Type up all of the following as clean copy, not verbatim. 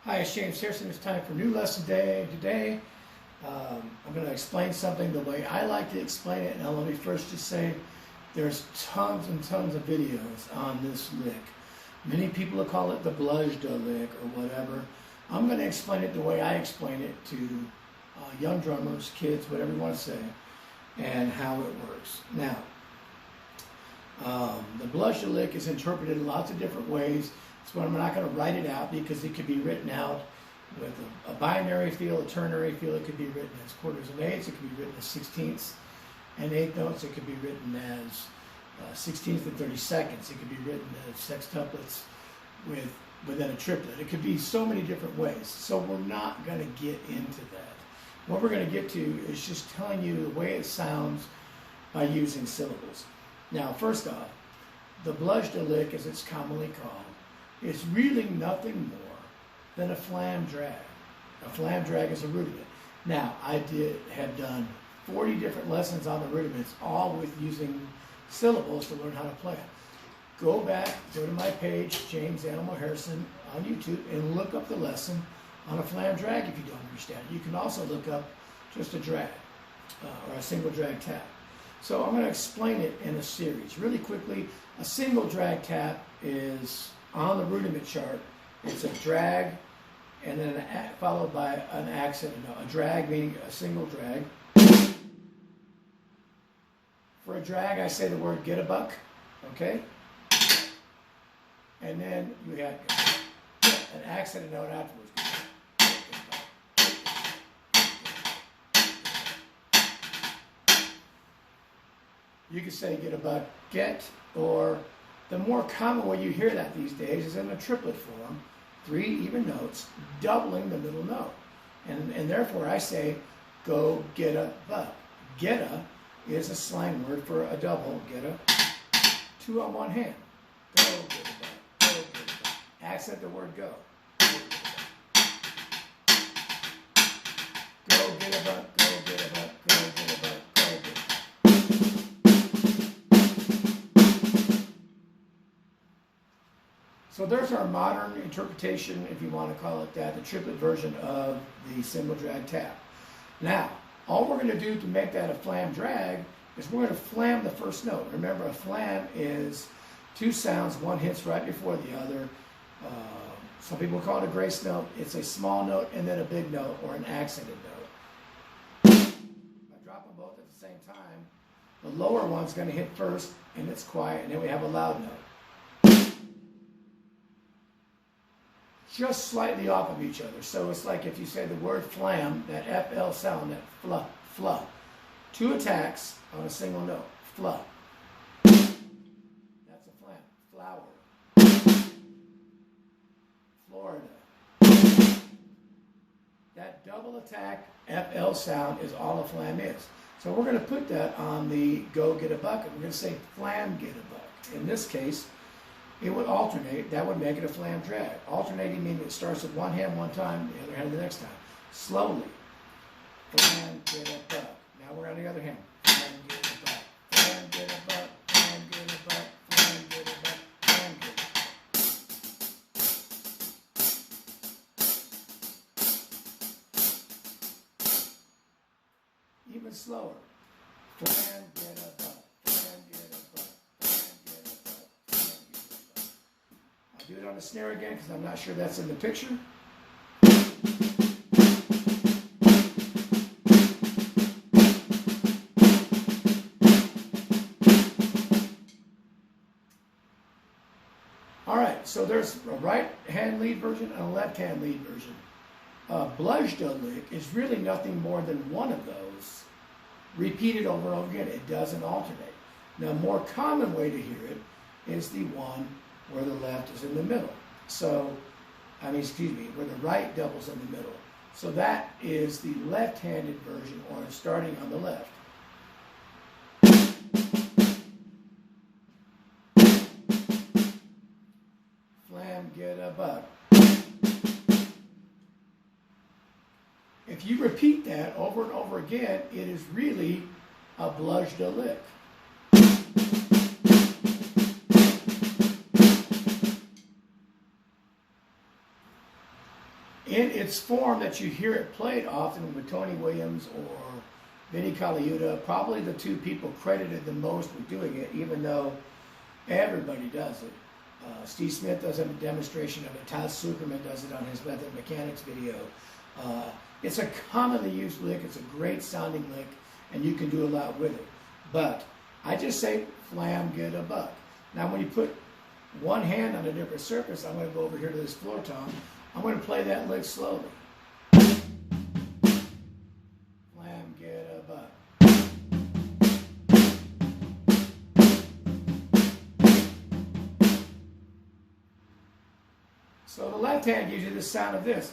Hi, it's James Harrison. It's time for a new lesson day. Today, I'm going to explain something the way I like to explain it. Now, let me first just say there's tons and tons of videos on this lick. Many people will call it the Blushda Lick or whatever. I'm going to explain it the way I explain it to young drummers, kids, whatever you want to say, and how it works. Now, the Blushda Lick is interpreted in lots of different ways. So I'm not going to write it out because it could be written out with a binary feel, a ternary feel. It could be written as quarters and eighths. It could be written as sixteenths and eighth notes. It could be written as sixteenths and 32nds. It could be written as sextuplets within a triplet. It could be so many different ways. So we're not going to get into that. What we're going to get to is just telling you the way it sounds by using syllables. Now, first off, the Blushda Lick, as it's commonly called, is really nothing more than a flam drag. A flam drag is a rudiment. Now, I have done 40 different lessons on the rudiments, all with using syllables to learn how to play it. Go back, go to my page, JamesAnimalHarrison on YouTube, and look up the lesson on a flam drag if you don't understand it. You can also look up just a drag or a single drag tap. So I'm going to explain it in a series. Really quickly, a single drag tap is on the rudiment chart. It's a drag and then followed by an accent. A drag meaning a single drag. For a drag, I say the word get a buck, okay? And then you have an accent note afterwards. You can say get a buck, get, or the more common way you hear that these days is in a triplet form, 3 even notes, doubling the middle note. And therefore I say, go get a buck. Get a is a slang word for a double, get a, 2 on one hand. Go get a buck, go get a buck. Accent the word go. Go get a buck, go get a buck, go get a buck, go get a buck. So there's our modern interpretation, if you want to call it that, the triplet version of the single drag tap. Now, all we're going to do to make that a flam drag is we're going to flam the first note. Remember, a flam is 2 sounds, one hits right before the other. Some people call it a grace note. It's a small note and then a big note or an accented note. I drop them both at the same time. The lower one's going to hit first and it's quiet, and then we have a loud note. Just slightly off of each other. So it's like if you say the word flam, that FL sound, that fluh, fluh. 2 attacks on a single note. Fluh. That's a flam. Flower. Florida. That double attack FL sound is all a flam is. So we're going to put that on the go get a bucket. We're going to say flam get a buck. In this case, it would alternate. That would make it a flam drag. Alternating meaning it starts with one hand one time, the other hand the next time. Slowly. Flam, get a buck. Now we're on the other hand. Flam, get a buck. Flam, get a buck. Flam, get a buck. Flam, get a buck. Flam, get a buck. Even slower. Flam, get a buck. Flam, get a buck. Do it on the snare again because I'm not sure that's in the picture. All right, so there's a right hand lead version and a left hand lead version. Blushda Lick is really nothing more than one of those repeated over and over again. It doesn't alternate. Now, a more common way to hear it is the one where the left is in the middle. So, where the right doubles in the middle. So that is the left-handed version, or starting on the left. Flam, get a buck. If you repeat that over and over again, it is really a Blushda Lick. in its form that you hear it played often with Tony Williams or Vinnie Colaiuta, probably the two people credited the most with doing it, even though everybody does it. Steve Smith does a demonstration of it. Todd Sucherman does it on his Method Mechanics video. It's a commonly used lick. It's a great sounding lick, and you can do a lot with it. But I just say, Flam, get a buck. Now, when you put one hand on a different surface, I'm going to go over here to this floor tom. I'm going to play that lick slowly. Flam, get a buck. So the left hand gives you the sound of this.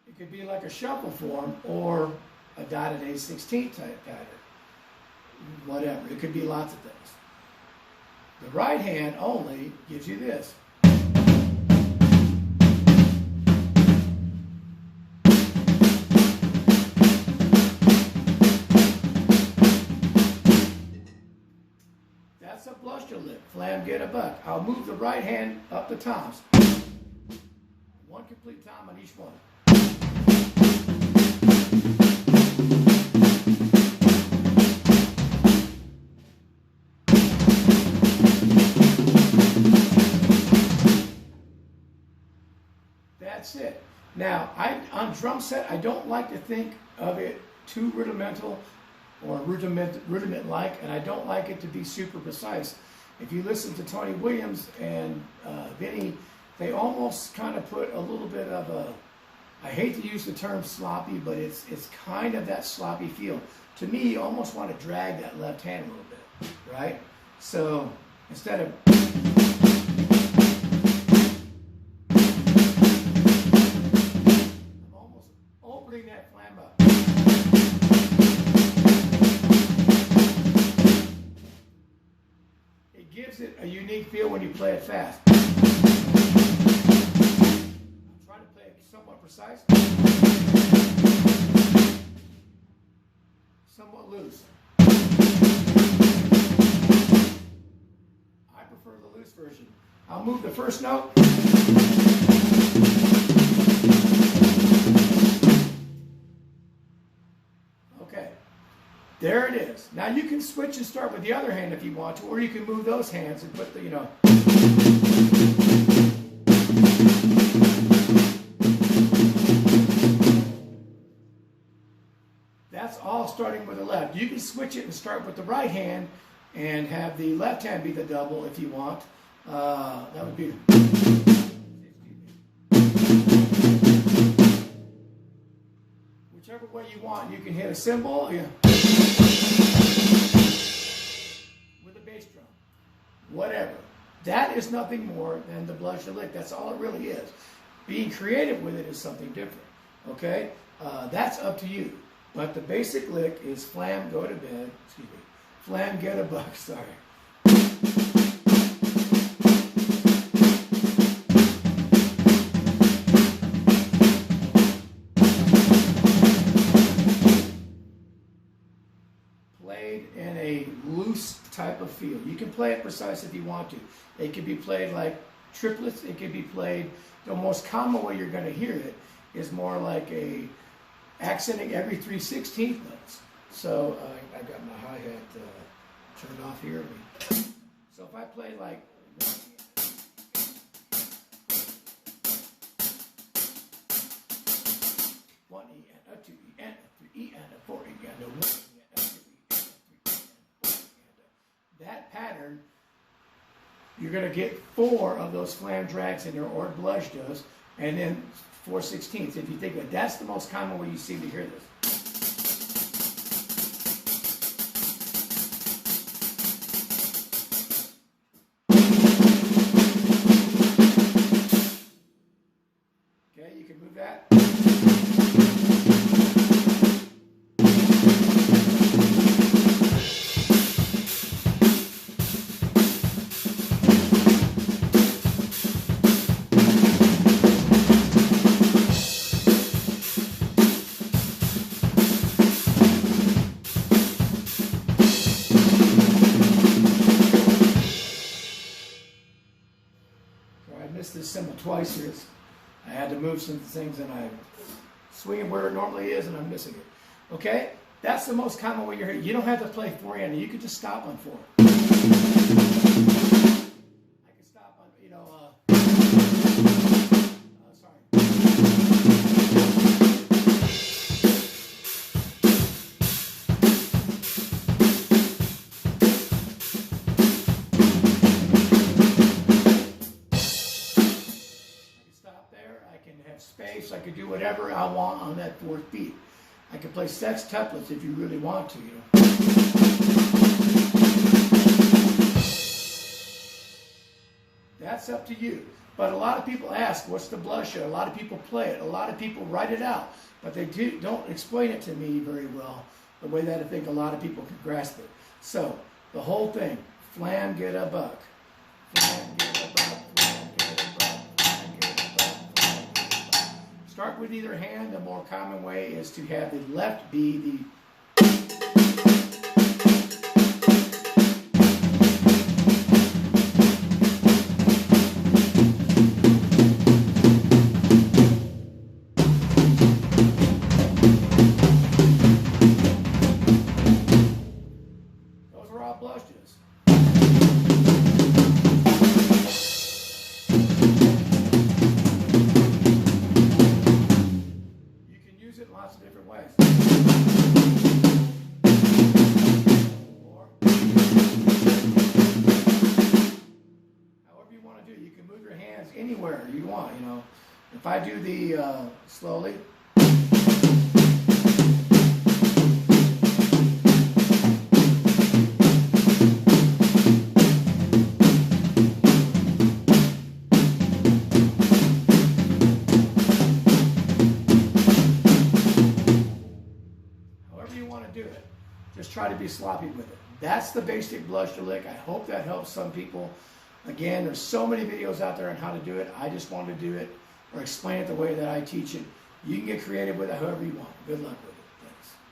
It could be like a shuffle form or a dotted A16 type pattern. Whatever. It could be lots of things. The right hand only gives you this. That's a Blushda Lick. Flam, get a buck. I'll move the right hand up the toms. One complete tom on each one. That's it. Now, on drum set, I don't like to think of it too rudimental or rudiment-like, and I don't like it to be super precise. If you listen to Tony Williams and Vinnie, they almost kind of put a little bit of a, I hate to use the term sloppy, but it's kind of that sloppy feel. To me, you almost want to drag that left hand a little bit, right? So instead of opening that flam up. It gives it a unique feel when you play it fast. I'm trying to play it somewhat precise, somewhat loose. I prefer the loose version. I'll move the first note. There it is. Now you can switch and start with the other hand if you want to, or you can move those hands and put the, you know. That's all starting with the left. You can switch it and start with the right hand and have the left hand be the double if you want. That would be whichever way you want. You can hit a cymbal, yeah, with a bass drum, whatever. That is nothing more than the Blushda Lick. That's all it really is. Being creative with it is something different. Okay, that's up to you. But the basic lick is Flam, go to bed. Excuse me. Flam, get a buck. Sorry. Played in a loose type of feel. You can play it precise if you want to. It can be played like triplets. It can be played, the most common way you're going to hear it is more like a accenting every 3/16 notes. So I got my hi-hat turned off here. So if I play like one E and a 2 E and a 3 E and a 4 E and a 1 E and a 2 E and a 3 E and a 4 E and a, that pattern, you're going to get 4 of those flam drags in there, or Blushdas, and then 4/16. If you think of it, that's the most common way you seem to hear this. Okay, you can move that. missed this cymbal twice here. I had to move some things and I swinging where it normally is and I'm missing it. Okay? That's the most common way you're here. You don't have to play four-handed. You could just stop on four. I could stop on, sorry. Space, I could do whatever I want on that fourth beat. I could play sextuplets if you really want to, That's up to you. But a lot of people ask, what's the blusher? A lot of people play it. A lot of people write it out. But they don't explain it to me very well, the way that I think a lot of people can grasp it. So, the whole thing, flam, get a buck. Flam, get a buck. Start with either hand. The more common way is to have the left be the those are all blushes. Lots of different ways. Or however you want to do it. You can move your hands anywhere you want, If I do the slowly. Do it. Just try to be sloppy with it. That's the basic Blushda Lick. I hope that helps some people. Again, there's so many videos out there on how to do it. I just want to do it or explain it the way that I teach it. You can get creative with it however you want. Good luck with it.